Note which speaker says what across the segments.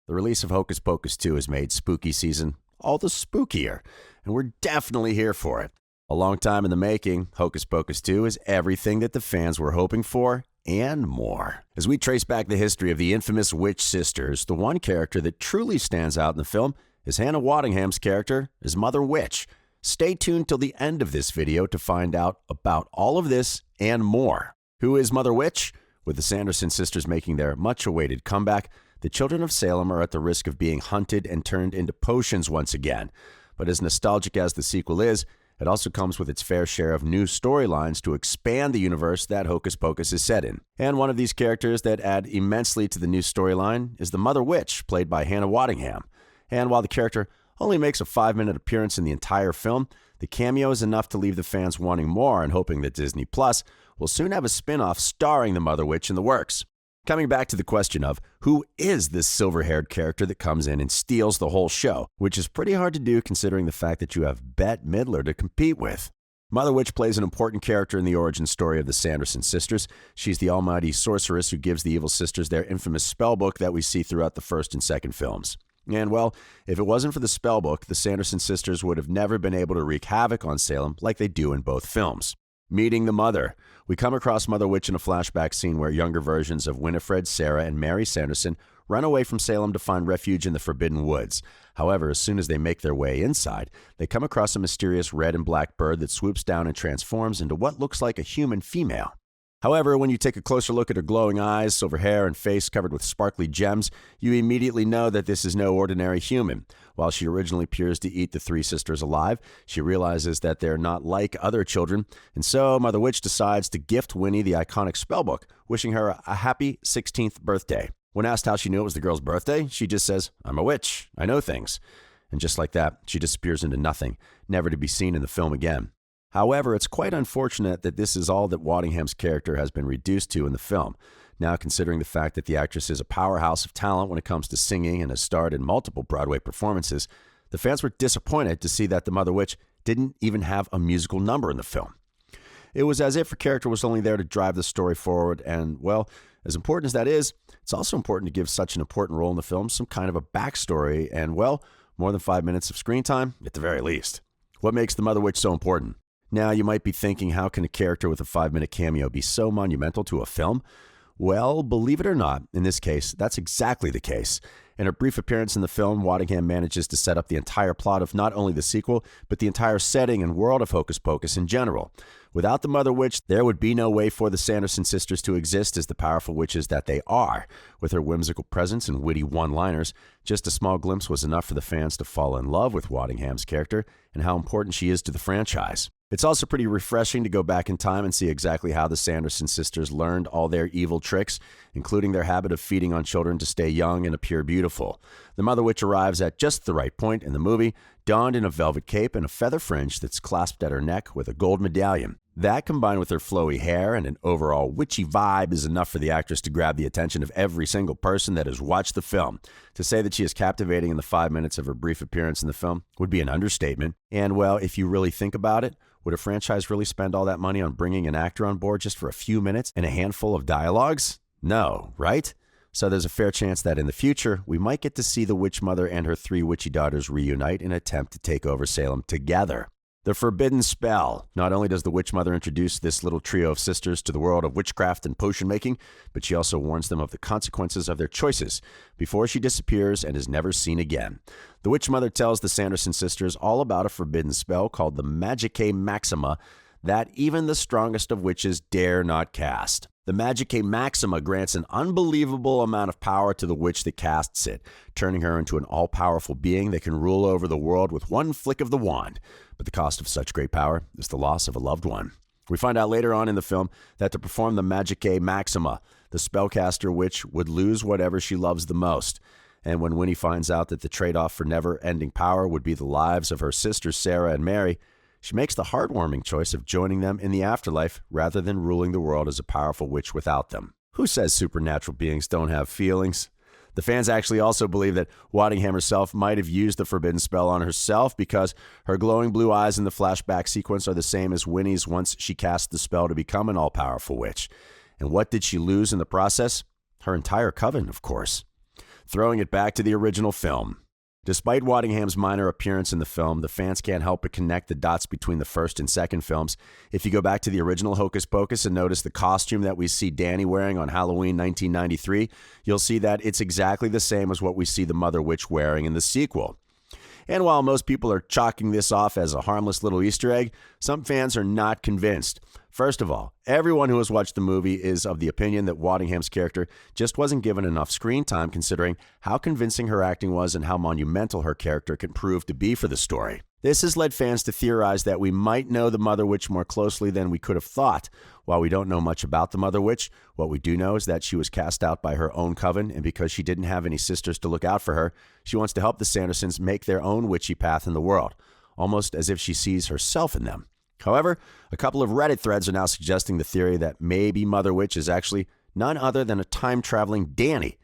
Speaker 1: The release of Hocus Pocus 2 has made spooky season all the spookier, and we're definitely here for it. A long time in the making, Hocus Pocus 2 is everything that the fans were hoping for and more. As we trace back the history of the infamous witch sisters, the one character that truly stands out in the film is Hannah Waddingham's character as Mother Witch. Stay tuned till the end of this video to find out about all of this and more. Who is Mother Witch? With the Sanderson sisters making their much-awaited comeback, the children of Salem are at the risk of being hunted and turned into potions once again. But as nostalgic as the sequel is, it also comes with its fair share of new storylines to expand the universe that Hocus Pocus is set in. And one of these characters that add immensely to the new storyline is the Mother Witch, played by Hannah Waddingham. And while the character only makes a 5-minute appearance in the entire film, the cameo is enough to leave the fans wanting more and hoping that Disney Plus will soon have a spin-off starring the Mother Witch in the works. Coming back to the question of who is this silver-haired character that comes in and steals the whole show, which is pretty hard to do considering the fact that you have Bette Midler to compete with. Mother Witch plays an important character in the origin story of the Sanderson sisters. She's the almighty sorceress who gives the evil sisters their infamous spellbook that we see throughout the first and second films. And well, if it wasn't for the spellbook, the Sanderson sisters would have never been able to wreak havoc on Salem like they do in both films. Meeting the Mother. We come across Mother Witch in a flashback scene where younger versions of Winifred, Sarah, and Mary Sanderson run away from Salem to find refuge in the Forbidden Woods. However, as soon as they make their way inside, they come across a mysterious red and black bird that swoops down and transforms into what looks like a human female. However, when you take a closer look at her glowing eyes, silver hair, and face covered with sparkly gems, you immediately know that this is no ordinary human. While she originally appears to eat the three sisters alive, she realizes that they're not like other children, and so Mother Witch decides to gift Winnie the iconic spellbook, wishing her a happy 16th birthday. When asked how she knew it was the girl's birthday, she just says, "I'm a witch. I know things." And just like that, she disappears into nothing, never to be seen in the film again. However, it's quite unfortunate that this is all that Waddingham's character has been reduced to in the film. Now, considering the fact that the actress is a powerhouse of talent when it comes to singing and has starred in multiple Broadway performances, the fans were disappointed to see that the Mother Witch didn't even have a musical number in the film. It was as if her character was only there to drive the story forward, and, well, as important as that is, it's also important to give such an important role in the film some kind of a backstory and, well, more than 5 minutes of screen time at the very least. What makes the Mother Witch so important? Now, you might be thinking, how can a character with a 5-minute cameo be so monumental to a film? Well, believe it or not, in this case, that's exactly the case. In her brief appearance in the film, Waddingham manages to set up the entire plot of not only the sequel, but the entire setting and world of Hocus Pocus in general. Without the Mother Witch, there would be no way for the Sanderson sisters to exist as the powerful witches that they are. With her whimsical presence and witty one-liners, just a small glimpse was enough for the fans to fall in love with Waddingham's character and how important she is to the franchise. It's also pretty refreshing to go back in time and see exactly how the Sanderson sisters learned all their evil tricks, including their habit of feeding on children to stay young and appear beautiful. The Mother Witch arrives at just the right point in the movie, donned in a velvet cape and a feather fringe that's clasped at her neck with a gold medallion. That, combined with her flowy hair and an overall witchy vibe, is enough for the actress to grab the attention of every single person that has watched the film. To say that she is captivating in the 5 minutes of her brief appearance in the film would be an understatement. And, well, if you really think about it, would a franchise really spend all that money on bringing an actor on board just for a few minutes and a handful of dialogues? No, right? So there's a fair chance that in the future, we might get to see the Witch Mother and her 3 witchy daughters reunite in an attempt to take over Salem together. The Forbidden Spell. Not only does the Witch Mother introduce this little trio of sisters to the world of witchcraft and potion making, but she also warns them of the consequences of their choices before she disappears and is never seen again. The Witch Mother tells the Sanderson sisters all about a forbidden spell called the Magicae Maxima that even the strongest of witches dare not cast. The Magicae Maxima grants an unbelievable amount of power to the witch that casts it, turning her into an all-powerful being that can rule over the world with one flick of the wand. But the cost of such great power is the loss of a loved one. We find out later on in the film that to perform the Magicae Maxima, the spellcaster witch would lose whatever she loves the most. And when Winnie finds out that the trade-off for never-ending power would be the lives of her sisters Sarah and Mary, she makes the heartwarming choice of joining them in the afterlife rather than ruling the world as a powerful witch without them. Who says supernatural beings don't have feelings? The fans actually also believe that Waddingham herself might have used the forbidden spell on herself because her glowing blue eyes in the flashback sequence are the same as Winnie's once she cast the spell to become an all-powerful witch. And what did she lose in the process? Her entire coven, of course. throwing it back to the original film. Despite Waddingham's minor appearance in the film, the fans can't help but connect the dots between the first and second films. If you go back to the original Hocus Pocus and notice the costume that we see Danny wearing on Halloween 1993, you'll see that it's exactly the same as what we see the Mother Witch wearing in the sequel. And while most people are chalking this off as a harmless little Easter egg, some fans are not convinced. First of all, everyone who has watched the movie is of the opinion that Waddingham's character just wasn't given enough screen time considering how convincing her acting was and how monumental her character can prove to be for the story. This has led fans to theorize that we might know the Mother Witch more closely than we could have thought. While we don't know much about the Mother Witch, what we do know is that she was cast out by her own coven, and because she didn't have any sisters to look out for her, she wants to help the Sandersons make their own witchy path in the world, almost as if she sees herself in them. However, a couple of Reddit threads are now suggesting the theory that maybe Mother Witch is actually none other than a time-traveling Danny.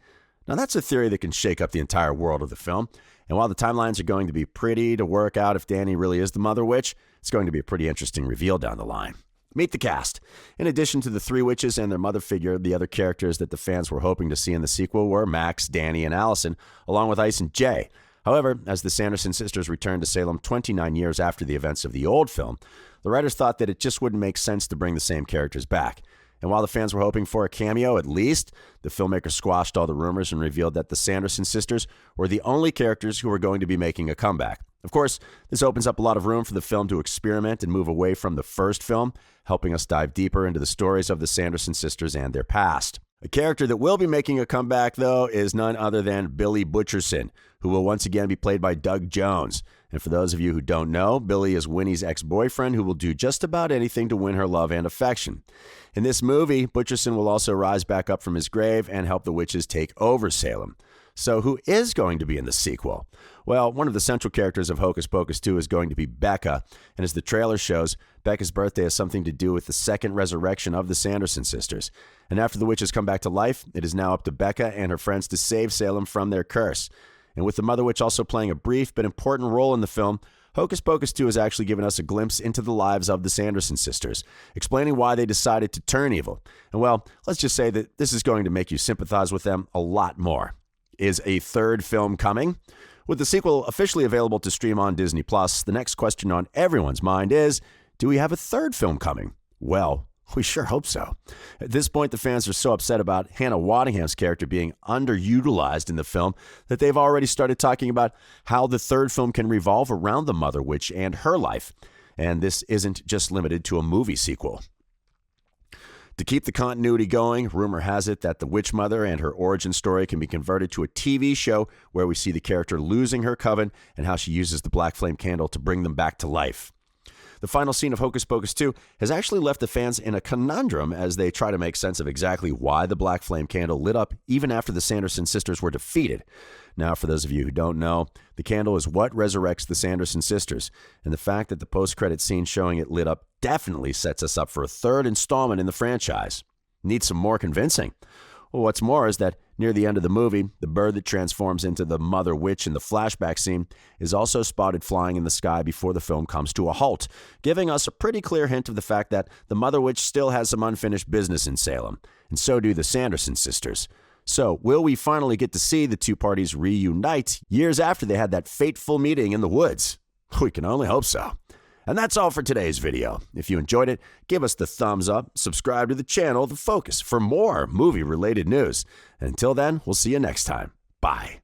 Speaker 1: Now that's a theory that can shake up the entire world of the film, and while the timelines are going to be pretty to work out if Danny really is the Mother Witch, it's going to be a pretty interesting reveal down the line. Meet the cast. In addition to the three witches and their mother figure, the other characters that the fans were hoping to see in the sequel were Max, Danny, and Allison, along with Ice and Jay. However, as the Sanderson sisters returned to Salem 29 years after the events of the old film, the writers thought that it just wouldn't make sense to bring the same characters back. And while the fans were hoping for a cameo at least, the filmmaker squashed all the rumors and revealed that the Sanderson sisters were the only characters who were going to be making a comeback. Of course, this opens up a lot of room for the film to experiment and move away from the first film, helping us dive deeper into the stories of the Sanderson sisters and their past. A character that will be making a comeback, though, is none other than Billy Butcherson, who will once again be played by Doug Jones. And for those of you who don't know, Billy is Winnie's ex-boyfriend who will do just about anything to win her love and affection. In this movie, Butcherson will also rise back up from his grave and help the witches take over Salem. So who is going to be in the sequel? Well, one of the central characters of Hocus Pocus 2 is going to be Becca, and as the trailer shows, Becca's birthday has something to do with the second resurrection of the Sanderson sisters. And after the witches come back to life, it is now up to Becca and her friends to save Salem from their curse. And with the Mother Witch also playing a brief but important role in the film, Hocus Pocus 2 has actually given us a glimpse into the lives of the Sanderson sisters, explaining why they decided to turn evil. And well, let's just say that this is going to make you sympathize with them a lot more. Is a third film coming? With the sequel officially available to stream on Disney+, the next question on everyone's mind is, do we have a third film coming? Well, we sure hope so. At this point, the fans are so upset about Hannah Waddingham's character being underutilized in the film that they've already started talking about how the third film can revolve around the Mother Witch and her life. And this isn't just limited to a movie sequel. To keep the continuity going, rumor has it that the Witch Mother and her origin story can be converted to a TV show where we see the character losing her coven and how she uses the black flame candle to bring them back to life. The final scene of Hocus Pocus 2 has actually left the fans in a conundrum as they try to make sense of exactly why the black flame candle lit up even after the Sanderson sisters were defeated. Now, for those of you who don't know, the candle is what resurrects the Sanderson sisters, and the fact that the post-credit scene showing it lit up definitely sets us up for a third installment in the franchise. Needs some more convincing. Well, what's more is that near the end of the movie, the bird that transforms into the Mother Witch in the flashback scene is also spotted flying in the sky before the film comes to a halt, giving us a pretty clear hint of the fact that the Mother Witch still has some unfinished business in Salem, and so do the Sanderson sisters. So, will we finally get to see the two parties reunite years after they had that fateful meeting in the woods? We can only hope so. And that's all for today's video. If you enjoyed it, give us the thumbs up, subscribe to the channel, The Focus, for more movie-related news. And until then, we'll see you next time. Bye.